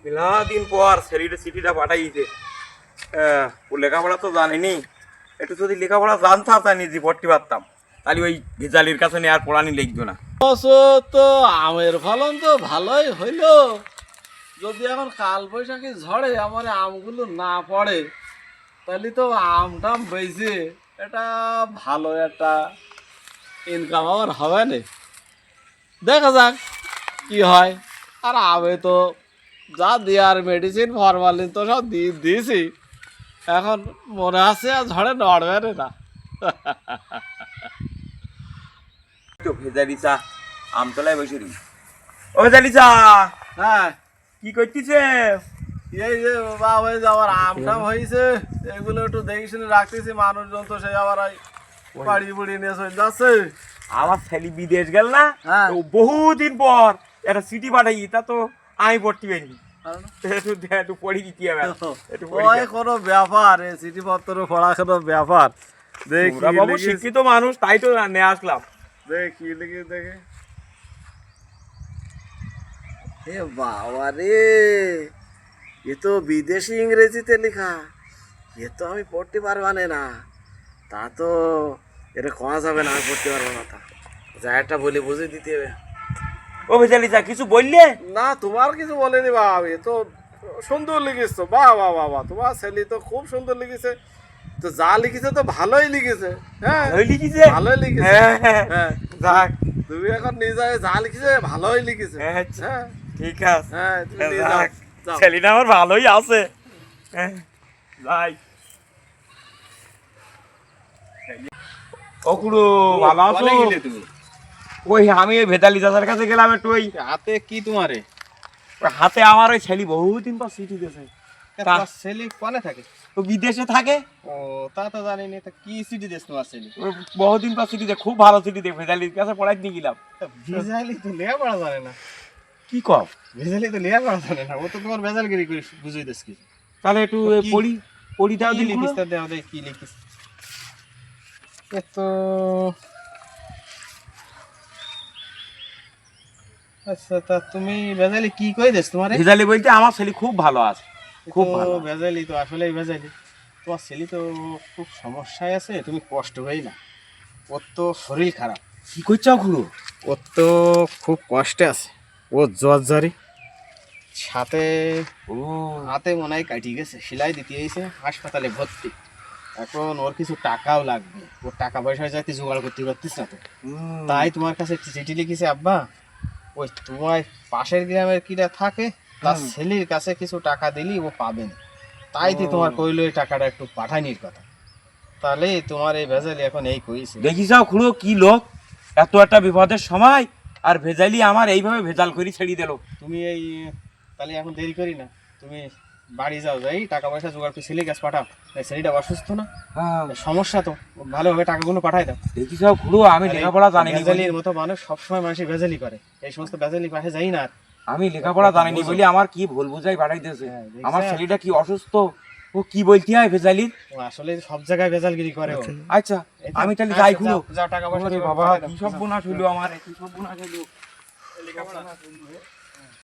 মেলা দিন পর ছেলেটা চিঠিটা পাঠাইছে। ও লেখাপড়া তো জানেনি, একটু যদি লেখাপড়া জানতাম তাই নিজে পড়তে পারতাম, তাহলে ওই ভেজালির কাছে নিয়ে আর পড়ানি লিখতো না। তো আমের ফলন তো ভালোই হইলো, যদি এখন কাল বৈশাখী ঝড়ে আমার আমগুলো না পড়ে তাহলে তো আমটাম বেঁচে এটা ভালো একটা ইনকাম আমার হবে না। দেখা যাক কি হয়। আর আমে তো যা দেওয়ার মেডিসিন ফরমালিন তো সব দিয়েছি, এখন মনে আছে আর ঝড়ে নড়বে না। তো ভেজালি চা আমতলায় বসে রি। ও ভেজালি চা, হ্যাঁ কি করতেছে? এই যে বাবা, ওই যে আমার আমটাম হয়েছে, এগুলো একটু দেখে শুনে রাখতেছি। মানুষজন তো সেই আবার বাড়ি বুড়ি নিয়ে চলে যাচ্ছে। আমার ছেলে বিদেশ গেল না, হ্যাঁ। তো বহুদিন পর একটা চিঠি পাঠাই, তা তো আমি পড়তে পারিনি। একটু পড়ি দিতে হবে, একটু পড়ি ওই কোনো ব্যাপার, এই চিঠিপত্র পড়া কোনো ব্যাপার। দেখি বাবু শিক্ষিত মানুষ, তাই তো নিয়ে আসলাম। দেখি লিখে দেখে। এ বাবা রে, এ তো বিদেশি ইংরেজিতে লেখা, এ তো আমি পড়তে পারবা না। তা তো এটা কমা যাবে না, আমি পড়তে পারবো না। তা যা একটা বলে বুঝে দিতে হবে। ও ভেজালি চা কিছু বললে না, তোমার কিছু বলেনি বাবা, এ তো সুন্দর লিখেছ। বাহ বাহ বাবা, তোমার ছেলে তো খুব সুন্দর লিখেছে। তো যা লিখেছে তো ভালোই লিখেছে। হ্যাঁ ভালোই লিখেছে, ভালোই লিখেছে। হ্যাঁ যাক, তুমি এখন নিজে যা লিখেছে ভালোই লিখেছে। আচ্ছা, হ্যাঁ ঠিক আছে। হ্যাঁ, তুমি নিয়ে যাও, যাক, যাও। ছেলেটা আমার ভালোই আছে। যাই। অকুড়ো ভালো আছো? তুমি ওই আমি ওই ভেজালি চাচার কাছে গেলাম, একটু ওই হাতে কি তোমারে? হাতে আমার ওই ছেলে বহুদিন পর চিঠি দিয়েছে। ছেলে কোনে থাকে? তো বিদেশে থাকে। ও, তা তো জানি না। তা কি সিটি দেশ তোমার ছেলে? ওই বহুদিন পর চিঠি দেয়, খুব ভালো চিঠি দেয়। ভেজালির কাছে পড়াই নিয়ে গেলাম। ভেজালি তো লেয়া পড়া জানে না। কি কর? ভেজালি তো লেয়া পড়া জানে না, ও তো তোমার ভেজালগিরি করে বুঝিয়ে দিস কিছু। তাহলে একটু পড়ি পড়িটাও কি দিন লিখিস তা দেও, দেখ কি লিখিস। এ তো আচ্ছা, তা তুমি ভেজালি কি কই দেস তোমারে? ভেজালি বলতে আমার ছেলে খুব ভালো আছে, খুব ভালো। ভেজালি তো আসলেই ভেজালি। তোমার ছেলে তো খুব সমস্যায় আছে, তুমি কষ্ট হই না। ওর তো শরীর খারাপ। কি করছাও খুড়ো? ওর তো খুব কষ্টে আছে। ও জ্বর জারি, সাথে ও হাতে মনে হয় কাটিয়ে গেছে, সেলাই দিতে এসে হাসপাতালে ভর্তি। এখন ওর কিছু টাকাও লাগবে, ওর টাকা পয়সা যাতে জোগাড় করতে পারতিস না তো। তাই তোমার কাছে একটি চিঠি লিখেছে আব্বা। ওই তোমার পাশের গ্রামের কিরা থাকে, তার ছেলের কাছে কিছু টাকা দিলি ও পাবে না। তাই তো তোমার কইলো এই টাকাটা একটু পাঠানির কথা। তাহলে তোমার এই ভেজালি এখন এই কইছে। দেখিসাও খুড়ো কি লোক, এত একটা বিপদের সময় আর ভেজালি আমার এইভাবে ভেজাল করে ছেড়ে দিল। তুমি এই তাহলে এখন দেরি করি না, তুমি বাড়ি যাও, যাই টাকা পয়সা জোগাড় করে ছেলে গাছ পাঠাও। এই ছেলেটা অসুস্থ না, সমস্যা তো, ভালোভাবে টাকাগুলো পাঠাই দাও। দেখিসাও খুড়ো, আমি লেখাপড়া জানি না। ভেজালির মতো মানুষ সবসময় মানুষই ভেজালি করে, এই সমস্ত ভেজালি পাশে যাই না। আর আমি লেখাপড়া জানিনি বলে আমার কি ভুল বুঝাই পাঠাইতেছে। দেখছি। আমার ছেলেটা কি অসুস্থ, ও কি বলতে হয় ভেজালির। ও আসলে সব জায়গায় ভেজালগিরি করে ও। আচ্ছা, আমি তাহলে যাই খুড়ো। যাও টাকা পয়সা ওরে জোগাড় বাবা, পাঠাই দাও। কি সব বোনা হইলো আমার, কি সব বোনা হইলো। লেখাপড়া